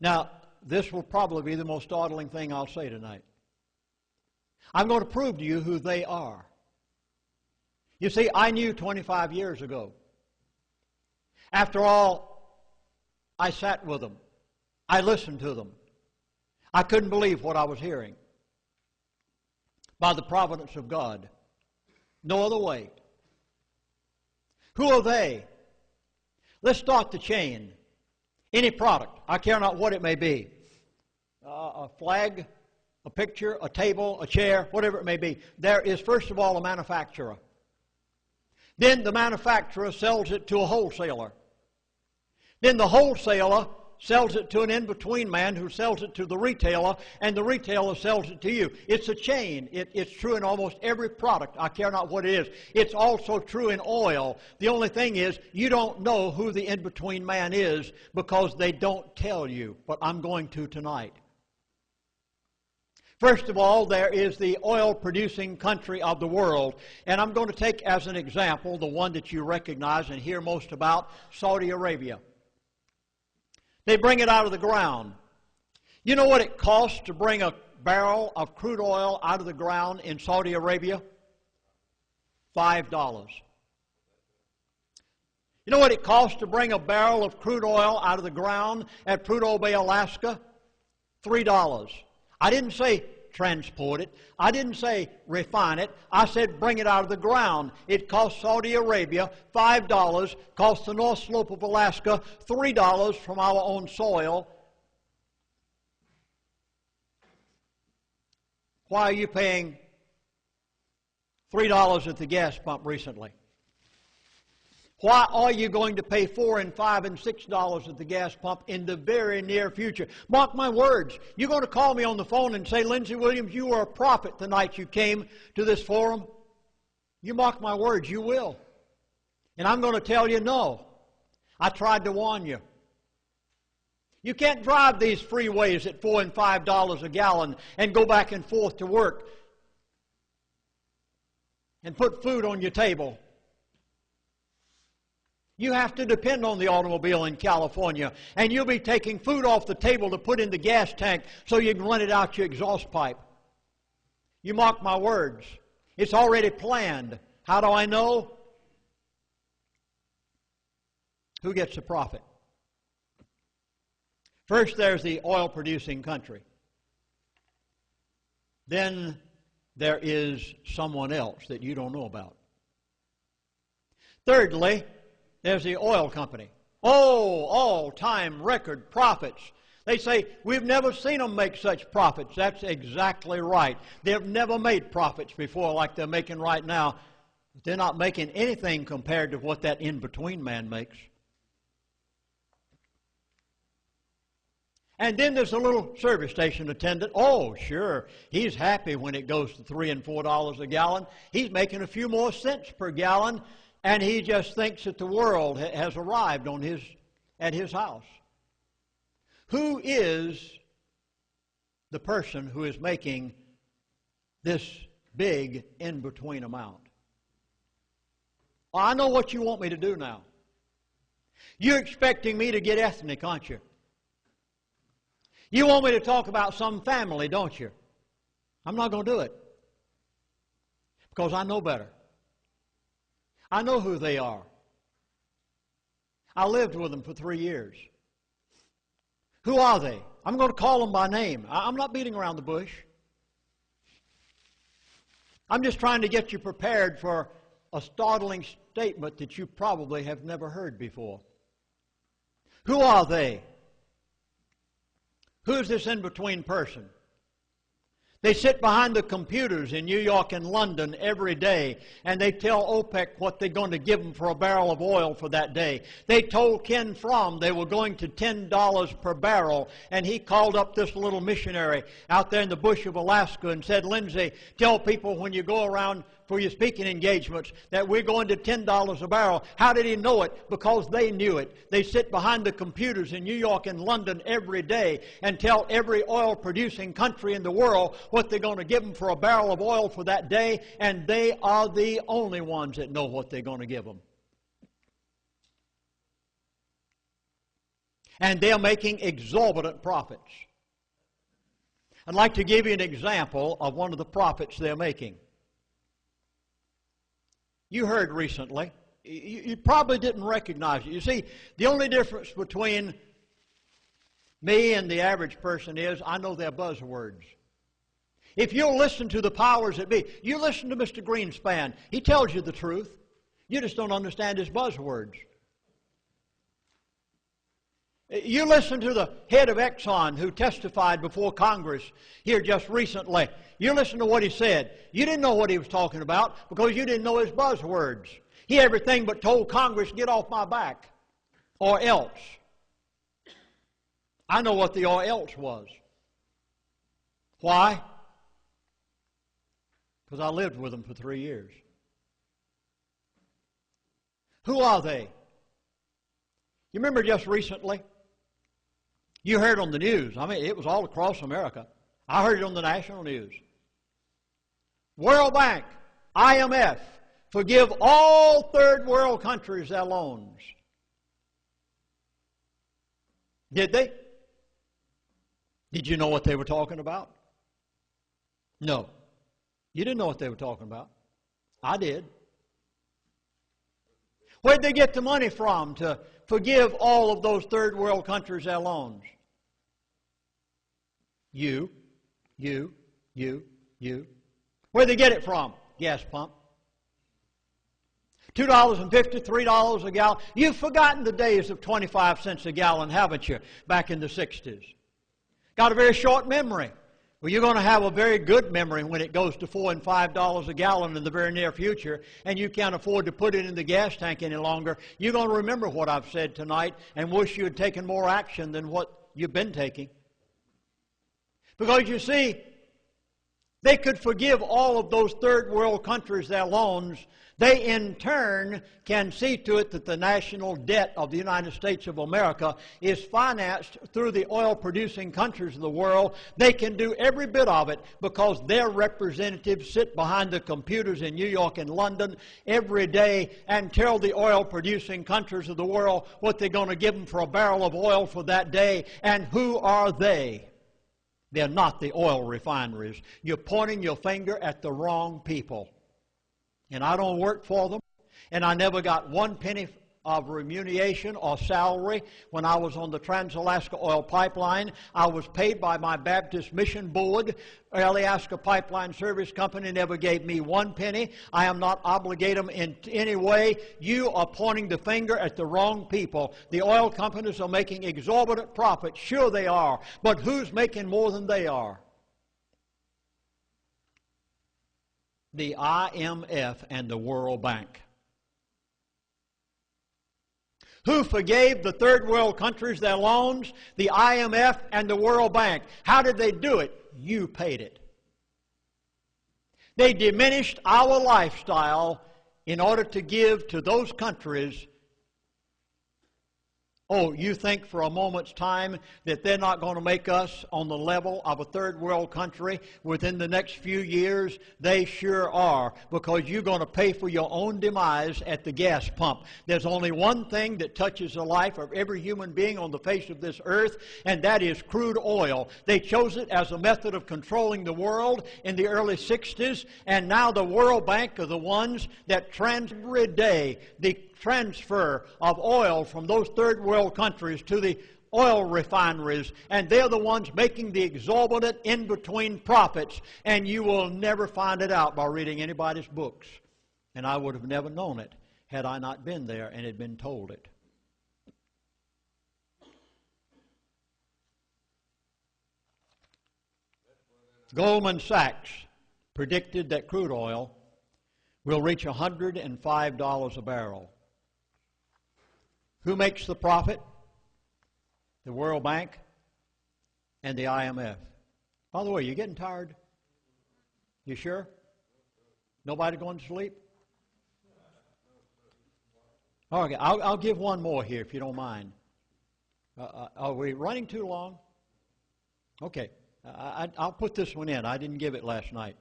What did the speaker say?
Now, this will probably be the most startling thing I'll say tonight. I'm going to prove to you who they are. You see, I knew 25 years ago. After all, I sat with them. I listened to them. I couldn't believe what I was hearing. By the providence of God. No other way. Who are they? Let's start the chain. Any product, I care not what it may be. A flag, a picture, a table, a chair, whatever it may be. There is, first of all, a manufacturer. Then the manufacturer sells it to a wholesaler. Then the wholesaler sells it to an in-between man who sells it to the retailer, and the retailer sells it to you. It's a chain. It's true in almost every product. I care not what it is. It's also true in oil. The only thing is, you don't know who the in-between man is because they don't tell you, but I'm going to tonight. First of all, there is the oil-producing country of the world, and I'm going to take as an example the one that you recognize and hear most about, Saudi Arabia. They bring it out of the ground. You know what it costs to bring a barrel of crude oil out of the ground in Saudi Arabia? $5. You know what it costs to bring a barrel of crude oil out of the ground at Prudhoe Bay, Alaska? $3. I didn't say transport it. I didn't say refine it. I said bring it out of the ground. It cost Saudi Arabia $5, cost the North Slope of Alaska $3 from our own soil. Why are you paying $3 at the gas pump recently? Why are you going to pay $4 and $5 and $6 at the gas pump in the very near future? Mark my words. You're going to call me on the phone and say, Lindsey Williams, you were a prophet the night you came to this forum. You mark my words, you will. And I'm going to tell you no. I tried to warn you. You can't drive these freeways at $4 and $5 a gallon and go back and forth to work and put food on your table. You have to depend on the automobile in California, and you'll be taking food off the table to put in the gas tank so you can run it out your exhaust pipe. You mark my words. It's already planned. How do I know? Who gets the profit? First, there's the oil-producing country. Then there is someone else that you don't know about. Thirdly, there's the oil company. Oh, all-time record profits. They say, we've never seen them make such profits. That's exactly right. They've never made profits before like they're making right now. They're not making anything compared to what that in-between man makes. And then there's a little service station attendant. Oh, sure, he's happy when it goes to $3 and $4 a gallon. He's making a few more cents per gallon. And he just thinks that the world has arrived at his house. Who is the person who is making this big in-between amount? Well, I know what you want me to do now. You're expecting me to get ethnic, aren't you? You want me to talk about some family, don't you? I'm not going to do it. Because I know better. I know who they are. I lived with them for 3 years. Who are they? I'm going to call them by name. I'm not beating around the bush. I'm just trying to get you prepared for a startling statement that you probably have never heard before. Who are they? Who's this in-between person? They sit behind the computers in New York and London every day, and they tell OPEC what they're going to give them for a barrel of oil for that day. They told Ken Fromm they were going to $10 per barrel, and he called up this little missionary out there in the bush of Alaska and said, Lindsey, tell people when you go around for your speaking engagements that we're going to $10 a barrel. How did he know it? Because they knew it. They sit behind the computers in New York and London every day and tell every oil-producing country in the world what they're going to give them for a barrel of oil for that day, and they are the only ones that know what they're going to give them. And they're making exorbitant profits. I'd like to give you an example of one of the profits they're making. You heard recently, you probably didn't recognize it. You see, the only difference between me and the average person is I know their buzzwords. If you'll listen to the powers that be, you listen to Mr. Greenspan. He tells you the truth. You just don't understand his buzzwords. You listen to the head of Exxon who testified before Congress here just recently. You listen to what he said. You didn't know what he was talking about because you didn't know his buzzwords. He everything but told Congress, get off my back, or else. I know what the or else was. Why? Because I lived with them for 3 years. Who are they? You remember just recently? You heard on the news. I mean, it was all across America. I heard it on the national news. World Bank, IMF, forgive all third world countries their loans. Did they? Did you know what they were talking about? No. You didn't know what they were talking about. I did. Where'd they get the money from to forgive all of those third world countries their loans? You. Where'd they get it from? Gas pump. $2.50, $3 a gallon. You've forgotten the days of 25 cents a gallon, haven't you, back in the 60s? Got a very short memory. Well, you're going to have a very good memory when it goes to $4 and $5 a gallon in the very near future, and you can't afford to put it in the gas tank any longer. You're going to remember what I've said tonight and wish you had taken more action than what you've been taking. Because you see, they could forgive all of those third world countries their loans. They in turn can see to it that the national debt of the United States of America is financed through the oil-producing countries of the world. They can do every bit of it because their representatives sit behind the computers in New York and London every day and tell the oil-producing countries of the world what they're going to give them for a barrel of oil for that day. And who are they? They're not the oil refineries. You're pointing your finger at the wrong people. And I don't work for them. And I never got 1 penny of remuneration or salary when I was on the Transalaska oil pipeline. I was paid by my Baptist mission board. Alyeska Pipeline Service Company never gave me 1 penny. I am not obligated them in any way. You are pointing the finger at the wrong people. The oil companies are making exorbitant profits. Sure they are. But who's making more than they are? The IMF and the World Bank. Who forgave the third world countries their loans? The IMF and the World Bank. How did they do it? You paid it. They diminished our lifestyle in order to give to those countries. Oh, you think for a moment's time that they're not going to make us on the level of a third world country within the next few years? They sure are, because you're going to pay for your own demise at the gas pump. There's only one thing that touches the life of every human being on the face of this earth, and that is crude oil. They chose it as a method of controlling the world in the early 60s, and now the World Bank are the ones that every day the transfer of oil from those third world countries to the oil refineries, and they're the ones making the exorbitant in-between profits, and you will never find it out by reading anybody's books. And I would have never known it had I not been there and had been told it. Goldman Sachs predicted that crude oil will reach $105 a barrel. Who makes the profit? The World Bank and the IMF. By the way, you getting tired? You sure? Nobody going to sleep? Okay, I'll give one more here if you don't mind. Are we running too long? Okay, I'll put this one in. I didn't give it last night.